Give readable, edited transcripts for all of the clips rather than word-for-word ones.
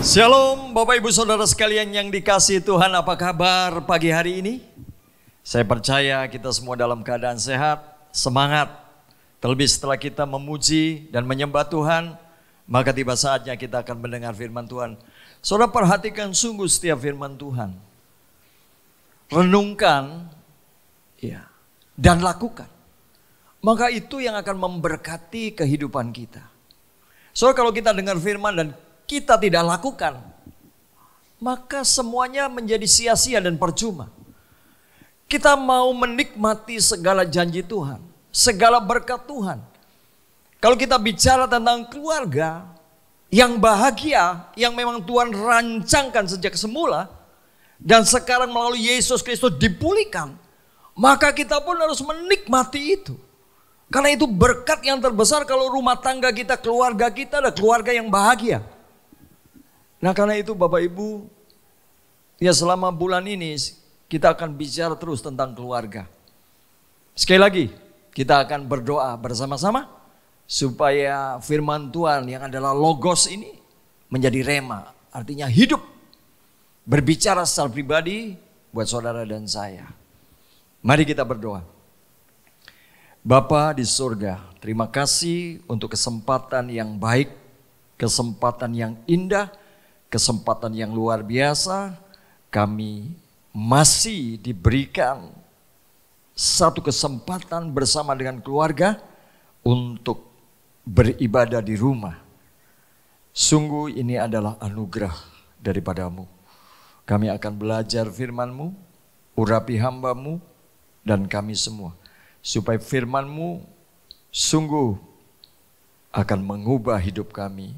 Shalom Bapak Ibu Saudara sekalian yang dikasihi Tuhan, apa kabar pagi hari ini? Saya percaya kita semua dalam keadaan sehat, semangat. Terlebih setelah kita memuji dan menyembah Tuhan, maka tiba saatnya kita akan mendengar firman Tuhan. Saudara perhatikan sungguh setiap firman Tuhan. Renungkan ya, dan lakukan. Maka itu yang akan memberkati kehidupan kita. Saudara, kalau kita dengar firman dan kita tidak lakukan, maka semuanya menjadi sia-sia dan percuma. Kita mau menikmati segala janji Tuhan, segala berkat Tuhan. Kalau kita bicara tentang keluarga yang bahagia, yang memang Tuhan rancangkan sejak semula, dan sekarang melalui Yesus Kristus dipulihkan, maka kita pun harus menikmati itu. Karena itu berkat yang terbesar kalau rumah tangga kita, keluarga kita adalah keluarga yang bahagia. Nah karena itu Bapak Ibu, ya selama bulan ini kita akan bicara terus tentang keluarga. Sekali lagi kita akan berdoa bersama-sama supaya firman Tuhan yang adalah logos ini menjadi rema, artinya hidup. Berbicara secara pribadi buat saudara dan saya. Mari kita berdoa. Bapa di surga, terima kasih untuk kesempatan yang baik, kesempatan yang indah, kesempatan yang luar biasa. Kami masih diberikan satu kesempatan bersama dengan keluarga untuk beribadah di rumah. Sungguh ini adalah anugerah daripadamu. Kami akan belajar firman-Mu, urapi hamba-Mu dan kami semua. Supaya firman-Mu sungguh akan mengubah hidup kami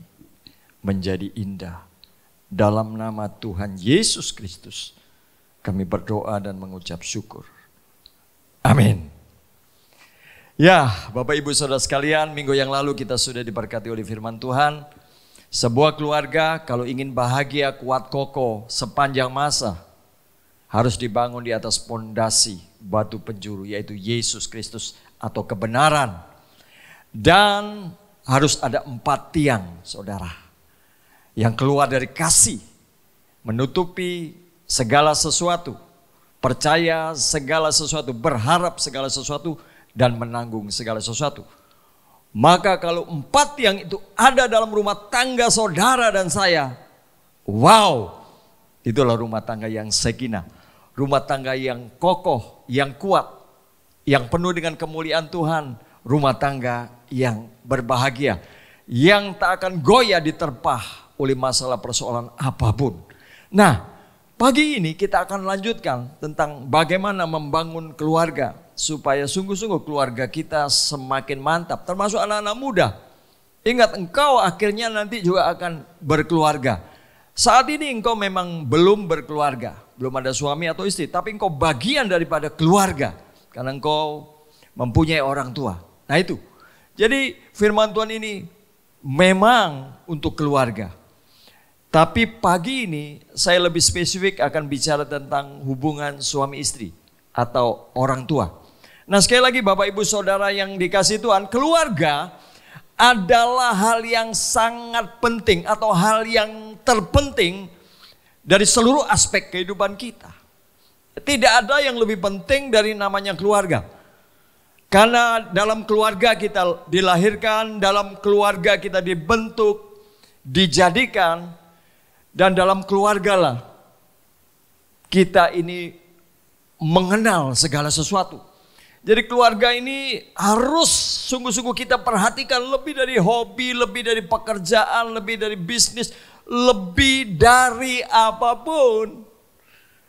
menjadi indah. Dalam nama Tuhan Yesus Kristus kami berdoa dan mengucap syukur. Amin. Ya Bapak Ibu Saudara sekalian, minggu yang lalu kita sudah diberkati oleh firman Tuhan. Sebuah keluarga kalau ingin bahagia, kuat, kokoh sepanjang masa harus dibangun di atas pondasi batu penjuru, yaitu Yesus Kristus atau kebenaran. Dan harus ada 4 tiang saudara yang keluar dari kasih, menutupi segala sesuatu, percaya segala sesuatu, berharap segala sesuatu, dan menanggung segala sesuatu. Maka kalau 4 tiang itu ada dalam rumah tangga saudara dan saya, wow, itulah rumah tangga yang sakinah, rumah tangga yang kokoh, yang kuat, yang penuh dengan kemuliaan Tuhan, rumah tangga yang berbahagia, yang tak akan goyah diterpah oleh masalah persoalan apapun. Nah, pagi ini kita akan lanjutkan tentang bagaimana membangun keluarga supaya sungguh-sungguh keluarga kita semakin mantap, termasuk anak-anak muda. Ingat, engkau akhirnya nanti juga akan berkeluarga. Saat ini engkau memang belum berkeluarga, belum ada suami atau istri, tapi engkau bagian daripada keluarga karena engkau mempunyai orang tua. Nah itu. Jadi firman Tuhan ini memang untuk keluarga. Tapi pagi ini saya lebih spesifik akan bicara tentang hubungan suami istri atau orang tua. Nah sekali lagi Bapak Ibu Saudara yang dikasihi Tuhan, keluarga adalah hal yang sangat penting atau hal yang terpenting dari seluruh aspek kehidupan kita. Tidak ada yang lebih penting dari namanya keluarga. Karena dalam keluarga kita dilahirkan, dalam keluarga kita dibentuk, dijadikan. Dan dalam keluarga lah kita ini mengenal segala sesuatu. Jadi keluarga ini harus sungguh-sungguh kita perhatikan lebih dari hobi, lebih dari pekerjaan, lebih dari bisnis, lebih dari apapun.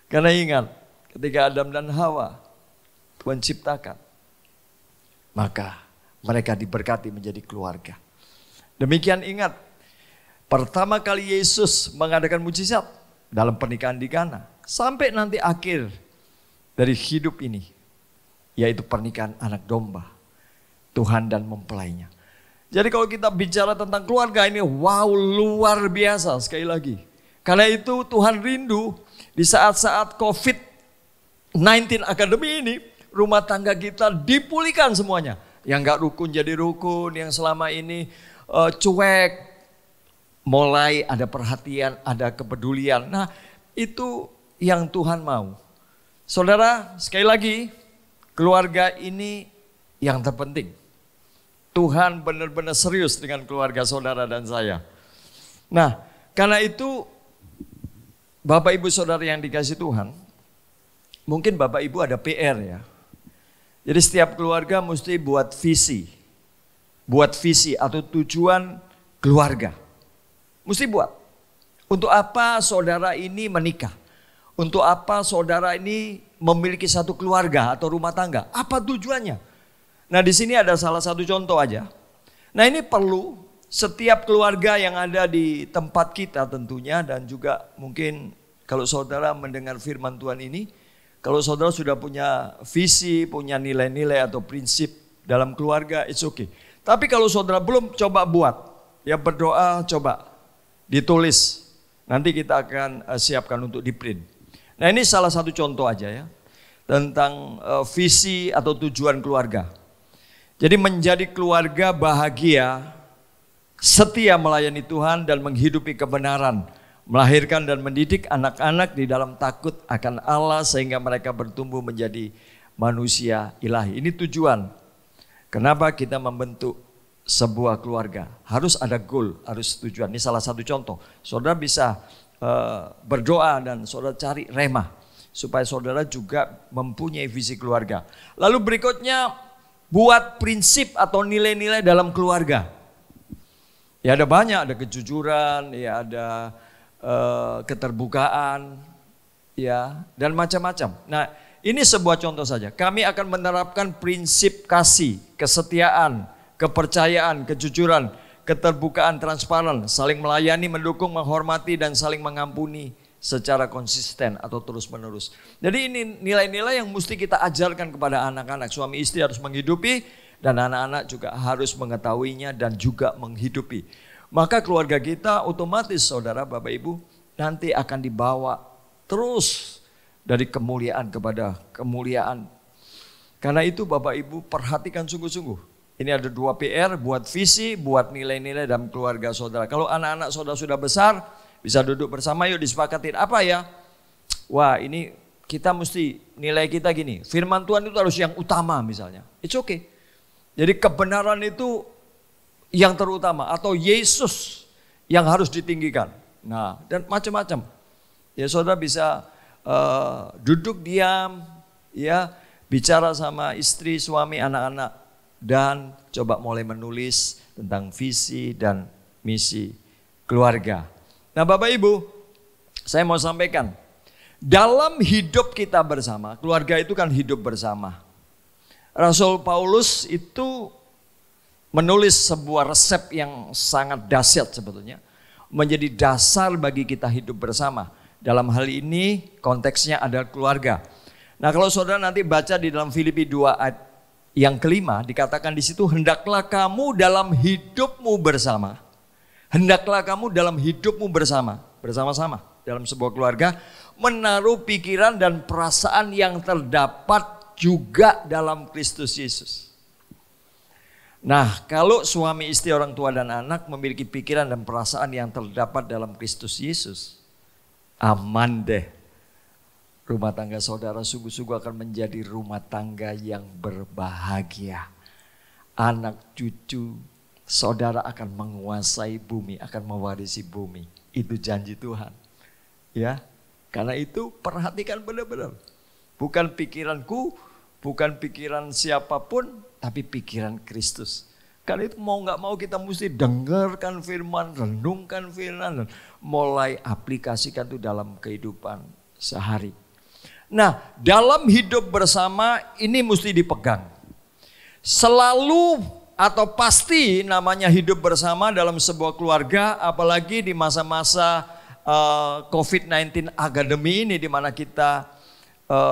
Karena ingat, ketika Adam dan Hawa Tuhan ciptakan, maka mereka diberkati menjadi keluarga. Demikian ingat, pertama kali Yesus mengadakan mujizat dalam pernikahan di Kana, sampai nanti akhir dari hidup ini, yaitu pernikahan anak domba, Tuhan dan mempelainya. Jadi kalau kita bicara tentang keluarga ini, wow, luar biasa sekali lagi. Karena itu Tuhan rindu di saat-saat COVID-19 Academy ini, rumah tangga kita dipulihkan semuanya. Yang gak rukun jadi rukun, yang selama ini cuek, mulai ada perhatian, ada kepedulian. Nah, itu yang Tuhan mau. Saudara, sekali lagi, keluarga ini yang terpenting. Tuhan benar-benar serius dengan keluarga saudara dan saya. Nah, karena itu Bapak Ibu Saudara yang dikasih Tuhan, mungkin Bapak Ibu ada PR ya. Jadi setiap keluarga mesti buat visi. Buat visi atau tujuan keluarga. Mesti buat. Untuk apa saudara ini menikah? Untuk apa saudara ini memiliki satu keluarga atau rumah tangga? Apa tujuannya? Nah, di sini ada salah satu contoh aja. Nah, ini perlu setiap keluarga yang ada di tempat kita tentunya, dan juga mungkin kalau saudara mendengar firman Tuhan ini, kalau saudara sudah punya visi, punya nilai-nilai atau prinsip dalam keluarga, it's okay. Tapi kalau saudara belum, coba buat. Ya berdoa, coba ditulis. Nanti kita akan siapkan untuk di-print. Nah, ini salah satu contoh aja ya. Tentang visi atau tujuan keluarga. Jadi menjadi keluarga bahagia, setia melayani Tuhan dan menghidupi kebenaran. Melahirkan dan mendidik anak-anak di dalam takut akan Allah sehingga mereka bertumbuh menjadi manusia ilahi. Ini tujuan. Kenapa kita membentuk sebuah keluarga? Harus ada goal, harus tujuan. Ini salah satu contoh. Saudara bisa berdoa dan saudara cari rema supaya saudara juga mempunyai visi keluarga. Lalu berikutnya, buat prinsip atau nilai-nilai dalam keluarga. Ya ada banyak, ada kejujuran, ya ada keterbukaan, ya, dan macam-macam. Nah, ini sebuah contoh saja. Kami akan menerapkan prinsip kasih, kesetiaan, kepercayaan, kejujuran, keterbukaan, transparan, saling melayani, mendukung, menghormati, dan saling mengampuni secara konsisten atau terus-menerus. Jadi ini nilai-nilai yang mesti kita ajarkan kepada anak-anak. Suami istri harus menghidupi dan anak-anak juga harus mengetahuinya dan juga menghidupi. Maka keluarga kita otomatis saudara Bapak Ibu nanti akan dibawa terus dari kemuliaan kepada kemuliaan. Karena itu Bapak Ibu perhatikan sungguh-sungguh. Ini ada 2 PR, buat visi, buat nilai-nilai dalam keluarga saudara. Kalau anak-anak saudara sudah besar, bisa duduk bersama, yuk disepakatin. Apa ya? Wah, ini kita mesti nilai kita gini. Firman Tuhan itu harus yang utama misalnya. It's okay. Jadi kebenaran itu yang terutama, atau Yesus yang harus ditinggikan. Nah, dan macam-macam. Ya saudara bisa duduk diam, ya bicara sama istri, suami, anak-anak, dan coba mulai menulis tentang visi dan misi keluarga. Nah Bapak Ibu, saya mau sampaikan, dalam hidup kita bersama, keluarga itu kan hidup bersama. Rasul Paulus itu menulis sebuah resep yang sangat dahsyat sebetulnya. Menjadi dasar bagi kita hidup bersama. Dalam hal ini konteksnya adalah keluarga. Nah kalau saudara nanti baca di dalam Filipi 2 ayat yang kelima, dikatakan di situ, hendaklah kamu dalam hidupmu bersama. Hendaklah kamu dalam hidupmu bersama-sama dalam sebuah keluarga, menaruh pikiran dan perasaan yang terdapat juga dalam Kristus Yesus. Nah, kalau suami istri, orang tua dan anak memiliki pikiran dan perasaan yang terdapat dalam Kristus Yesus, aman deh. Rumah tangga saudara sungguh-sungguh akan menjadi rumah tangga yang berbahagia. Anak cucu saudara akan menguasai bumi, akan mewarisi bumi. Itu janji Tuhan. Ya, karena itu perhatikan benar-benar. Bukan pikiranku, bukan pikiran siapapun, tapi pikiran Kristus. Karena itu mau gak mau kita mesti dengarkan firman, renungkan firman, dan mulai aplikasikan itu dalam kehidupan sehari. Nah, dalam hidup bersama ini mesti dipegang. Selalu atau pasti namanya hidup bersama dalam sebuah keluarga, apalagi di masa-masa COVID-19 Academy ini, di mana kita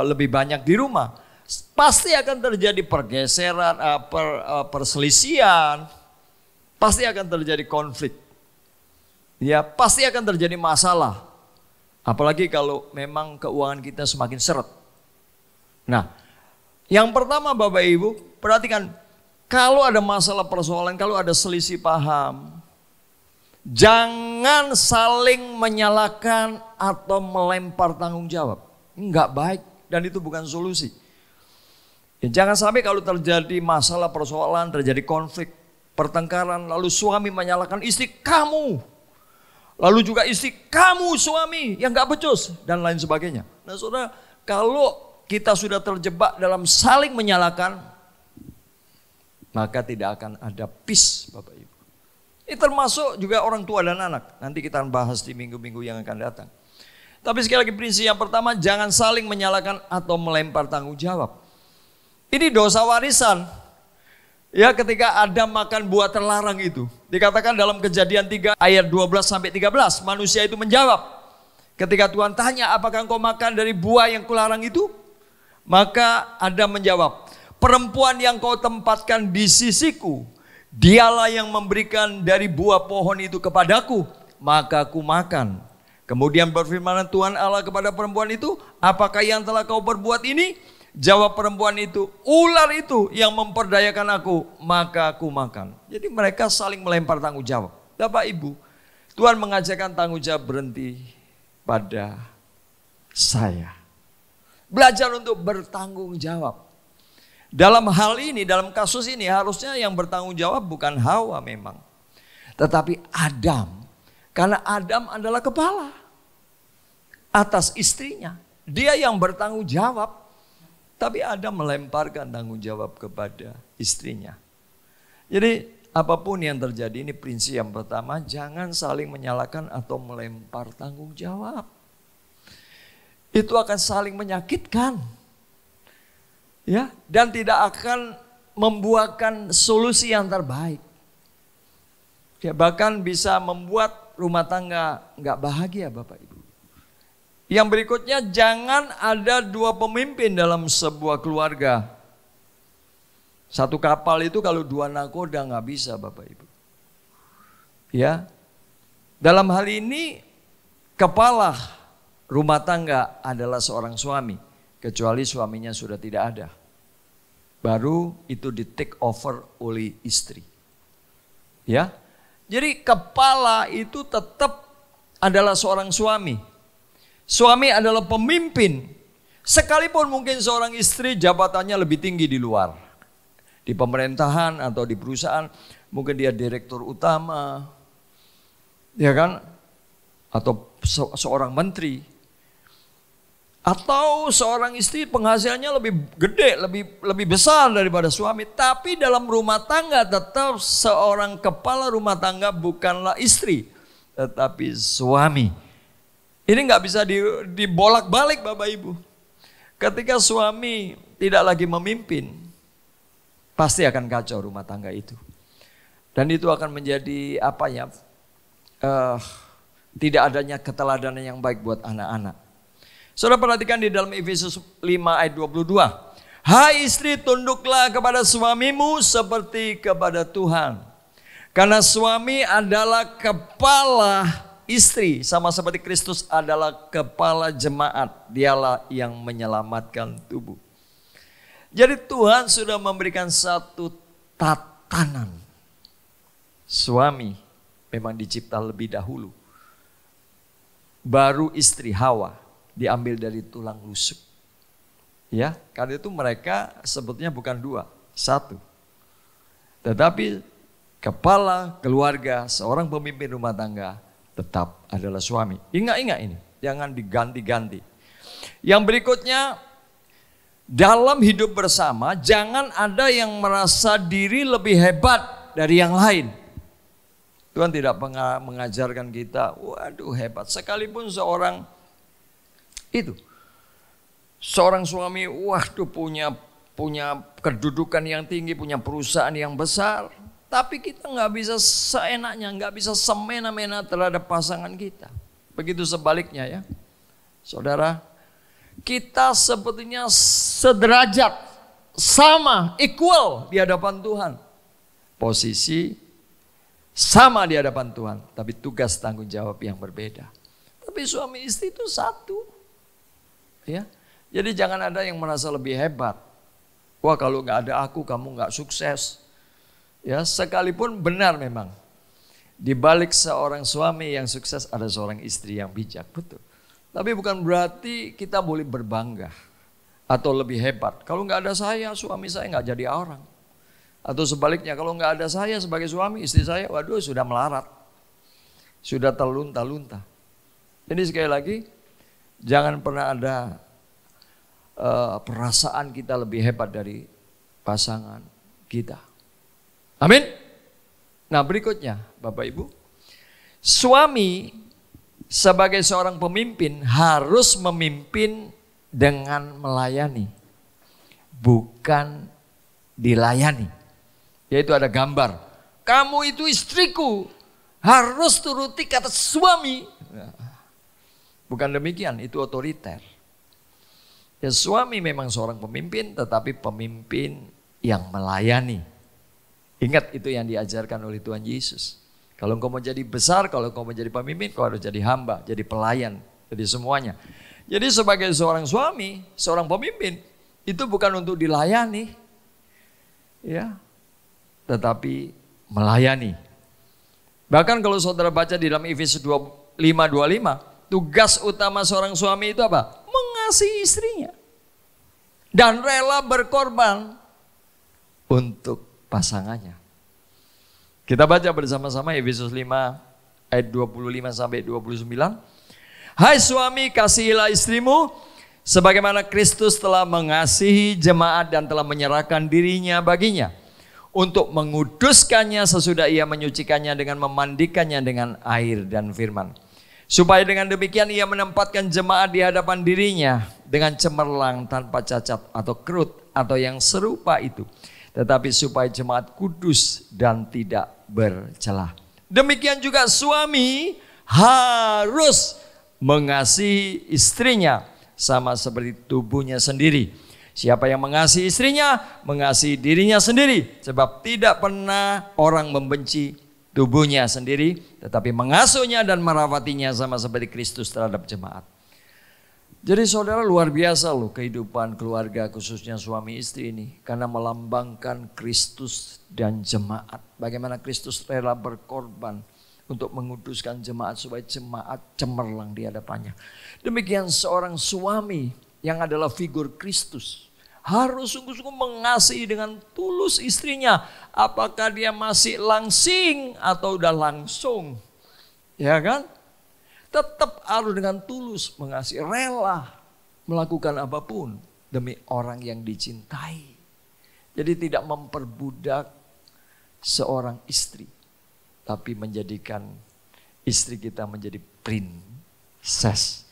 lebih banyak di rumah. Pasti akan terjadi pergeseran, perselisihan, pasti akan terjadi konflik. Ya, pasti akan terjadi masalah. Apalagi kalau memang keuangan kita semakin seret. Nah, yang pertama Bapak Ibu, perhatikan, kalau ada masalah persoalan, kalau ada selisih paham, jangan jangan saling menyalahkan atau melempar tanggung jawab. Enggak baik dan itu bukan solusi. Ya, jangan sampai kalau terjadi masalah, persoalan, terjadi konflik, pertengkaran, lalu suami menyalahkan istri, kamu. Lalu juga istri, kamu suami yang gak becus dan lain sebagainya. Nah saudara, kalau kita sudah terjebak dalam saling menyalahkan, maka tidak akan ada peace Bapak Ibu. Ini termasuk juga orang tua dan anak. Nanti kita akan bahas di minggu-minggu yang akan datang. Tapi sekali lagi prinsip yang pertama, jangan saling menyalahkan atau melempar tanggung jawab. Ini dosa warisan. Ya, ketika Adam makan buah terlarang itu. Dikatakan dalam Kejadian 3 ayat 12-13, manusia itu menjawab. Ketika Tuhan tanya, apakah engkau makan dari buah yang kularang itu? Maka Adam menjawab, perempuan yang kau tempatkan di sisiku, dialah yang memberikan dari buah pohon itu kepadaku, maka aku makan. Kemudian berfirman Tuhan Allah kepada perempuan itu, apakah yang telah kau perbuat ini? Jawab perempuan itu, ular itu yang memperdayakan aku, maka aku makan. Jadi mereka saling melempar tanggung jawab. Bapak Ibu, Tuhan mengajarkan tanggung jawab berhenti pada saya. Belajar untuk bertanggung jawab. Dalam hal ini, dalam kasus ini harusnya yang bertanggung jawab bukan Hawa memang. Tetapi Adam. Karena Adam adalah kepala atas istrinya. Dia yang bertanggung jawab. Tapi Adam melemparkan tanggung jawab kepada istrinya. Jadi apapun yang terjadi, ini prinsip yang pertama, jangan saling menyalahkan atau melempar tanggung jawab. Itu akan saling menyakitkan. Ya, dan tidak akan membuahkan solusi yang terbaik. Ya, bahkan bisa membuat rumah tangga nggak bahagia Bapak Ibu. Yang berikutnya, jangan ada dua pemimpin dalam sebuah keluarga. Satu kapal itu kalau dua nakoda nggak bisa Bapak Ibu. Ya, dalam hal ini kepala rumah tangga adalah seorang suami. Kecuali suaminya sudah tidak ada. Baru itu di take over oleh istri. Ya. Jadi kepala itu tetap adalah seorang suami. Suami adalah pemimpin. Sekalipun mungkin seorang istri jabatannya lebih tinggi di luar. Di pemerintahan atau di perusahaan. Mungkin dia direktur utama. Ya kan? Atau seorang menteri. Atau seorang istri penghasilannya lebih gede, lebih besar daripada suami. Tapi dalam rumah tangga tetap seorang kepala rumah tangga bukanlah istri, tetapi suami. Ini nggak bisa dibolak-balik Bapak Ibu. Ketika suami tidak lagi memimpin, pasti akan kacau rumah tangga itu. Dan itu akan menjadi apa ya? Tidak adanya keteladanan yang baik buat anak-anak. Saudara perhatikan di dalam Efesus 5 ayat 22. Hai istri, tunduklah kepada suamimu seperti kepada Tuhan. Karena suami adalah kepala istri. Sama seperti Kristus adalah kepala jemaat. Dialah yang menyelamatkan tubuh. Jadi Tuhan sudah memberikan satu tatanan. Suami memang dicipta lebih dahulu. Baru istri Hawa diambil dari tulang rusuk. Ya, karena itu mereka sebetulnya bukan dua, satu. Tetapi kepala keluarga, seorang pemimpin rumah tangga tetap adalah suami. Ingat ini, jangan diganti-ganti. Yang berikutnya, dalam hidup bersama jangan ada yang merasa diri lebih hebat dari yang lain. Tuhan tidak mengajarkan kita, waduh hebat. Sekalipun seorang suami, waduh punya kedudukan yang tinggi, punya perusahaan yang besar. Tapi kita nggak bisa seenaknya, nggak bisa semena-mena terhadap pasangan kita. Begitu sebaliknya ya. Saudara, kita sebetulnya sederajat, sama, equal di hadapan Tuhan. Posisi sama di hadapan Tuhan, tapi tugas tanggung jawab yang berbeda. Tapi suami istri itu satu. Ya, jadi jangan ada yang merasa lebih hebat. Wah kalau nggak ada aku kamu nggak sukses. Ya, sekalipun benar memang Di balik seorang suami yang sukses ada seorang istri yang bijak, betul. Tapi bukan berarti kita boleh berbangga atau lebih hebat. Kalau nggak ada saya, suami saya nggak jadi orang. Atau sebaliknya, kalau nggak ada saya sebagai suami, istri saya, waduh sudah melarat. Sudah terlunta-lunta. Jadi sekali lagi, jangan pernah ada perasaan kita lebih hebat dari pasangan kita. Amin. Nah berikutnya Bapak Ibu, suami sebagai seorang pemimpin harus memimpin dengan melayani, bukan dilayani. Yaitu ada gambar, kamu itu istriku, harus turuti kata suami. Bukan demikian, itu otoriter. Ya, suami memang seorang pemimpin, tetapi pemimpin yang melayani. Ingat itu yang diajarkan oleh Tuhan Yesus. Kalau engkau mau jadi besar, kalau engkau mau jadi pemimpin, kau harus jadi hamba, jadi pelayan, jadi semuanya. Jadi sebagai seorang suami, seorang pemimpin, itu bukan untuk dilayani, ya, tetapi melayani. Bahkan kalau saudara baca di dalam Efesus 5:25, tugas utama seorang suami itu apa? Mengasihi istrinya dan rela berkorban untuk pasangannya. Kita baca bersama-sama Efesus 5 ayat 25 sampai 29. Hai suami, kasihilah istrimu sebagaimana Kristus telah mengasihi jemaat dan telah menyerahkan dirinya baginya untuk menguduskannya sesudah ia menyucikannya dengan memandikannya dengan air dan firman. Supaya dengan demikian ia menempatkan jemaat di hadapan dirinya dengan cemerlang tanpa cacat atau kerut atau yang serupa itu. Tetapi supaya jemaat kudus dan tidak bercelah. Demikian juga suami harus mengasihi istrinya sama seperti tubuhnya sendiri. Siapa yang mengasihi istrinya, mengasihi dirinya sendiri. Sebab tidak pernah orang membenci tubuhnya sendiri, tetapi mengasuhnya dan merawatinya sama seperti Kristus terhadap jemaat. Jadi saudara, luar biasa loh kehidupan keluarga khususnya suami istri ini. Karena melambangkan Kristus dan jemaat. Bagaimana Kristus rela berkorban untuk menguduskan jemaat supaya jemaat cemerlang di hadapannya. Demikian seorang suami yang adalah figur Kristus harus sungguh-sungguh mengasihi dengan tulus istrinya. Apakah dia masih langsing atau udah langsung, ya kan? Tetap harus dengan tulus mengasihi, rela melakukan apapun demi orang yang dicintai. Jadi tidak memperbudak seorang istri, tapi menjadikan istri kita menjadi princess.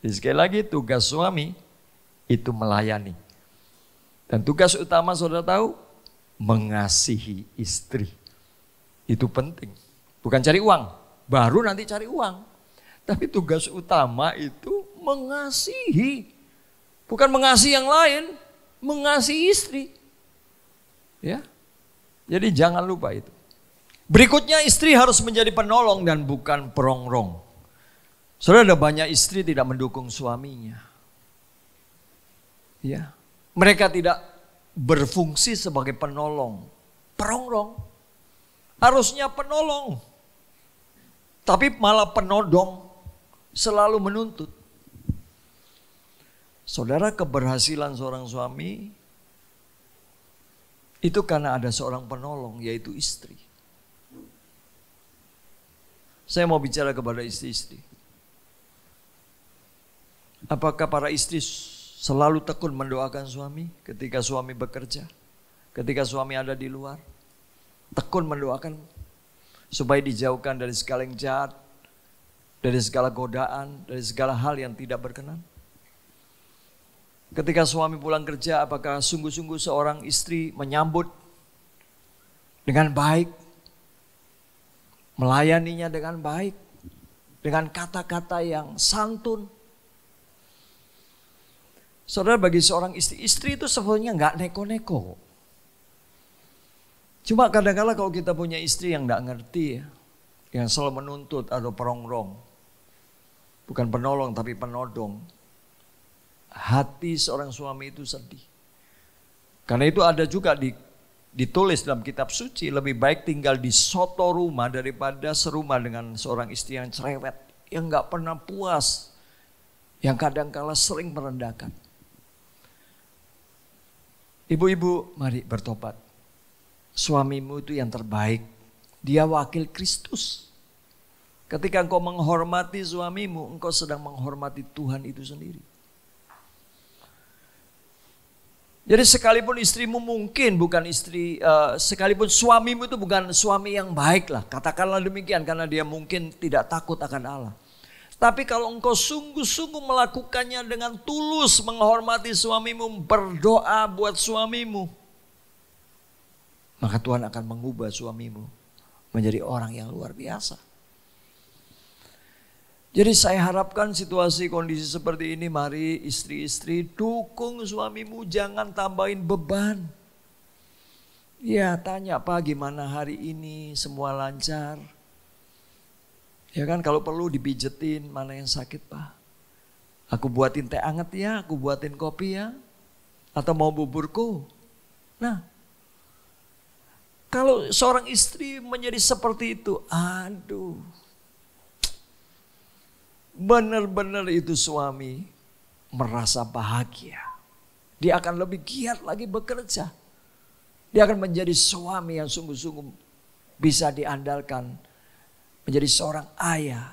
Jadi sekali lagi tugas suami itu melayani. Dan tugas utama saudara tahu, mengasihi istri. Itu penting. Bukan cari uang, baru nanti cari uang. Tapi tugas utama itu mengasihi. Bukan mengasihi yang lain, mengasihi istri. Ya. Jadi jangan lupa itu. Berikutnya, istri harus menjadi penolong dan bukan perongrong. Saudara, ada banyak istri tidak mendukung suaminya. Ya. Mereka tidak berfungsi sebagai penolong, perongrong. Harusnya penolong, tapi malah penodong, selalu menuntut. Saudara, keberhasilan seorang suami itu karena ada seorang penolong, yaitu istri. Saya mau bicara kepada istri-istri. Apakah para istri selalu tekun mendoakan suami ketika suami bekerja, ketika suami ada di luar? Tekun mendoakan supaya dijauhkan dari segala yang jahat, dari segala godaan, dari segala hal yang tidak berkenan. Ketika suami pulang kerja, apakah sungguh-sungguh seorang istri menyambut dengan baik, melayaninya dengan baik, dengan kata-kata yang santun? Saudara, bagi seorang istri itu sebetulnya nggak neko-neko. Cuma kadang-kadang kalau kita punya istri yang nggak ngerti, ya, yang selalu menuntut atau perongrong, bukan penolong tapi penodong, hati seorang suami itu sedih. Karena itu ada juga di ditulis dalam kitab suci, lebih baik tinggal di soto rumah daripada serumah dengan seorang istri yang cerewet, yang gak pernah puas, yang kadangkala sering merendahkan. Ibu-ibu, mari bertobat. Suamimu itu yang terbaik. Dia wakil Kristus. Ketika engkau menghormati suamimu, engkau sedang menghormati Tuhan itu sendiri. Jadi sekalipun istrimu mungkin bukan istri, sekalipun suamimu itu bukan suami yang baik lah. Katakanlah demikian, karena dia mungkin tidak takut akan Allah. Tapi kalau engkau sungguh-sungguh melakukannya dengan tulus, menghormati suamimu, berdoa buat suamimu, maka Tuhan akan mengubah suamimu menjadi orang yang luar biasa. Jadi saya harapkan situasi kondisi seperti ini, mari istri-istri dukung suamimu, jangan tambahin beban. Ya, tanya, Pak, gimana hari ini, semua lancar? Ya kan, kalau perlu dipijetin, mana yang sakit, Pak? Aku buatin teh anget ya, aku buatin kopi ya, atau mau buburku. Nah, kalau seorang istri menjadi seperti itu, aduh, benar-benar itu suami merasa bahagia. Dia akan lebih giat lagi bekerja. Dia akan menjadi suami yang sungguh-sungguh bisa diandalkan. Menjadi seorang ayah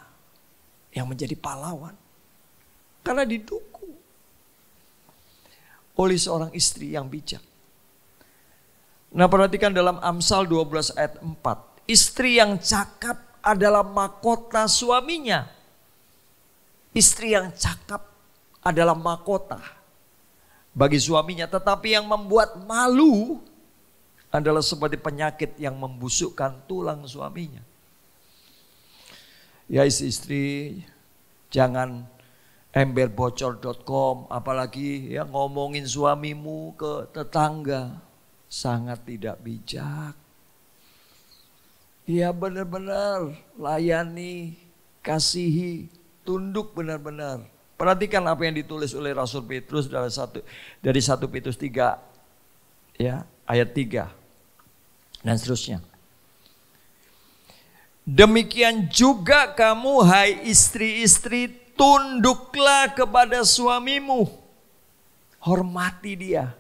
yang menjadi pahlawan. Karena didukung oleh seorang istri yang bijak. Nah, perhatikan dalam Amsal 12 ayat 4. Istri yang cakap adalah mahkota suaminya. Istri yang cakap adalah mahkota bagi suaminya. Tetapi yang membuat malu adalah seperti penyakit yang membusukkan tulang suaminya. Ya istri-istri, jangan emberbocor.com, apalagi ya ngomongin suamimu ke tetangga. Sangat tidak bijak. Ya Benar-benar layani, kasihi, tunduk benar-benar. Perhatikan apa yang ditulis oleh Rasul Petrus dari 1 Petrus 3 ya, ayat 3 dan seterusnya. Demikian juga kamu hai istri-istri, tunduklah kepada suamimu. Hormati dia.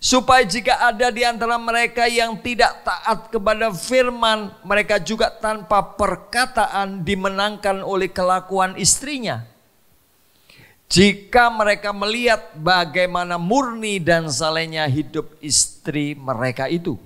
Supaya jika ada di antara mereka yang tidak taat kepada firman, mereka juga tanpa perkataan dimenangkan oleh kelakuan istrinya. Jika mereka melihat bagaimana murni dan salehnya hidup istri mereka itu.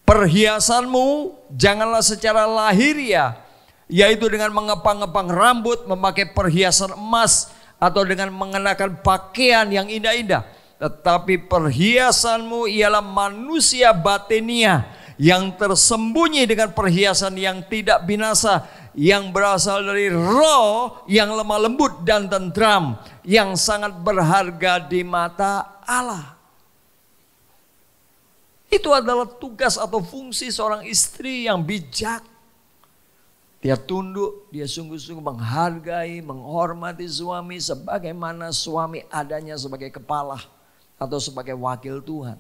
Perhiasanmu janganlah secara lahiriah, yaitu dengan mengepang-ngepang rambut, memakai perhiasan emas, atau dengan mengenakan pakaian yang indah-indah. Tetapi perhiasanmu ialah manusia batiniah yang tersembunyi dengan perhiasan yang tidak binasa, yang berasal dari roh yang lemah lembut dan tentram, yang sangat berharga di mata Allah. Itu adalah tugas atau fungsi seorang istri yang bijak. Dia tunduk, dia sungguh-sungguh menghargai, menghormati suami sebagaimana suami adanya sebagai kepala atau sebagai wakil Tuhan.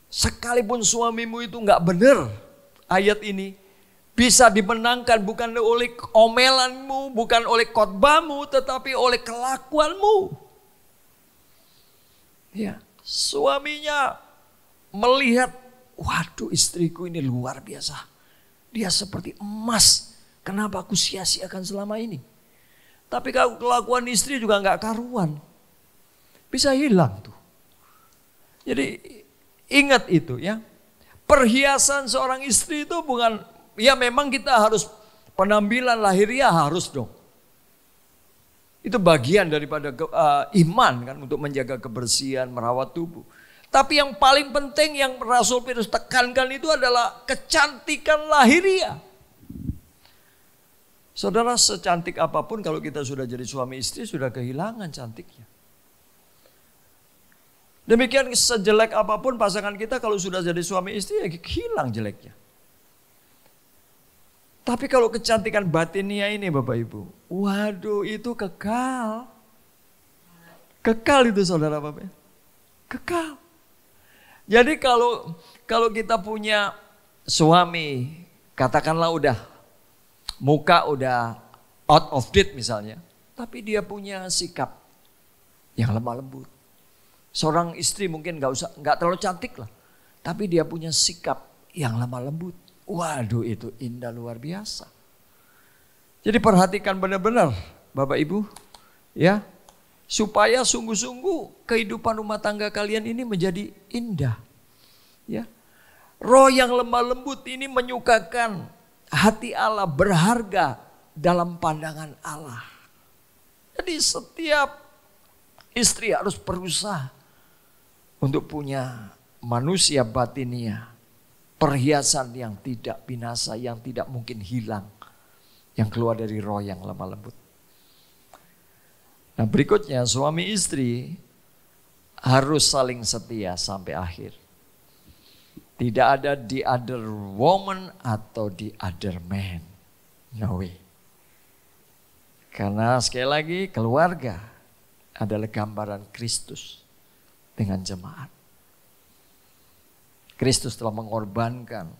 Sekalipun suamimu itu enggak benar, ayat ini bisa dimenangkan bukan oleh omelanmu, bukan oleh khotbahmu, tetapi oleh kelakuanmu. Ya, suaminya melihat, waduh istriku ini luar biasa. Dia seperti emas, kenapa aku sia-siakan selama ini? Tapi kalau kelakuan istri juga enggak karuan. Bisa hilang tuh. Jadi ingat itu ya. Perhiasan seorang istri itu bukan, ya memang kita harus penampilan lahiriah harus dong. Itu bagian daripada iman kan, untuk menjaga kebersihan, merawat tubuh. Tapi yang paling penting yang Rasul Petrus tekankan itu adalah kecantikan lahiriah. Saudara, secantik apapun kalau kita sudah jadi suami istri sudah kehilangan cantiknya. Demikian sejelek apapun pasangan kita kalau sudah jadi suami istri ya hilang jeleknya. Tapi kalau kecantikan batinnya ini Bapak Ibu, waduh itu kekal. Kekal itu saudara Bapak. Kekal. Jadi kalau kita punya suami, katakanlah udah muka udah out of date misalnya, tapi dia punya sikap yang lemah lembut. Seorang istri mungkin nggak terlalu cantik lah, tapi dia punya sikap yang lemah lembut. Waduh, itu indah luar biasa. Jadi perhatikan benar-benar Bapak Ibu, ya, supaya sungguh-sungguh kehidupan rumah tangga kalian ini menjadi indah. Ya, roh yang lemah lembut ini menyukakan hati Allah, berharga dalam pandangan Allah. Jadi setiap istri harus berusaha untuk punya manusia batinia, perhiasan yang tidak binasa, yang tidak mungkin hilang, yang keluar dari roh yang lemah lembut. Nah, berikutnya suami istri harus saling setia sampai akhir. Tidak ada the other woman atau the other man. No way. Karena sekali lagi keluarga adalah gambaran Kristus dengan jemaat. Kristus telah mengorbankan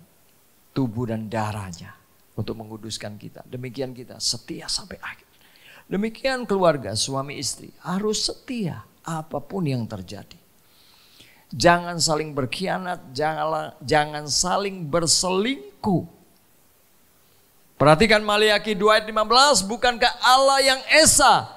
tubuh dan darahnya untuk menguduskan kita. Demikian kita setia sampai akhir. Demikian keluarga suami istri harus setia apapun yang terjadi. Jangan saling berkhianat, jangan saling berselingkuh. Perhatikan Maliaki 2 ayat 15, bukankah Allah yang esa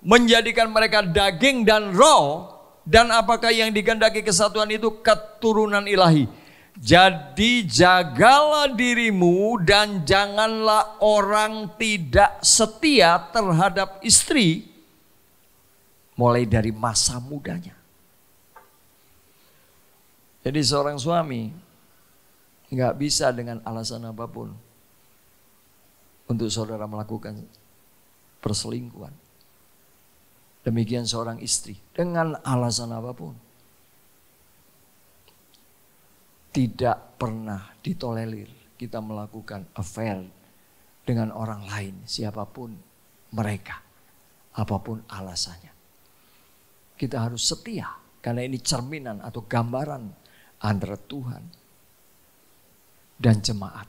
menjadikan mereka daging dan roh, dan apakah yang digandaki kesatuan itu keturunan ilahi. Jadi jagalah dirimu dan janganlah orang tidak setia terhadap istri mulai dari masa mudanya. Jadi seorang suami nggak bisa dengan alasan apapun untuk saudara melakukan perselingkuhan. Demikian seorang istri dengan alasan apapun. Tidak pernah ditolerir kita melakukan affair dengan orang lain, siapapun mereka, apapun alasannya. Kita harus setia karena ini cerminan atau gambaran antara Tuhan dan jemaat,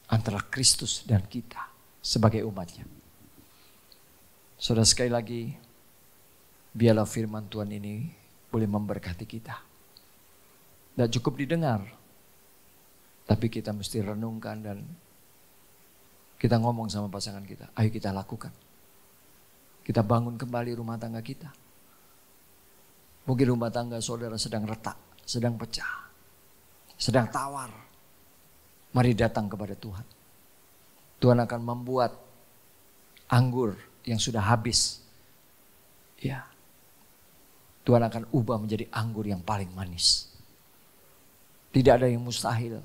antara Kristus dan kita sebagai umatnya. Saudara, sekali lagi, biarlah firman Tuhan ini boleh memberkati kita. Tidak cukup didengar, tapi kita mesti renungkan dan kita ngomong sama pasangan kita. Ayo kita lakukan. Kita bangun kembali rumah tangga kita. Mungkin rumah tangga saudara sedang retak, sedang pecah, sedang tawar. Mari datang kepada Tuhan. Tuhan akan membuat anggur yang sudah habis, ya, Tuhan akan ubah menjadi anggur yang paling manis. Tidak ada yang mustahil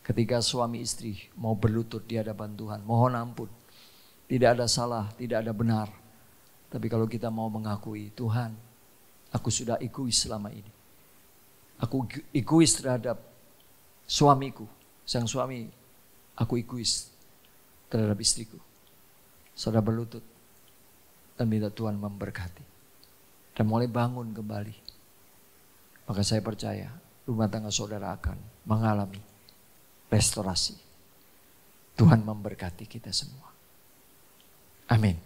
ketika suami istri mau berlutut di hadapan Tuhan, mohon ampun. Tidak ada salah, tidak ada benar. Tapi kalau kita mau mengakui, Tuhan, aku sudah egois selama ini. Aku egois terhadap suamiku, sang suami, aku egois terhadap istriku. Saudara berlutut dan minta Tuhan memberkati dan mulai bangun kembali. Maka saya percaya rumah tangga saudara akan mengalami restorasi. Tuhan memberkati kita semua. Amin.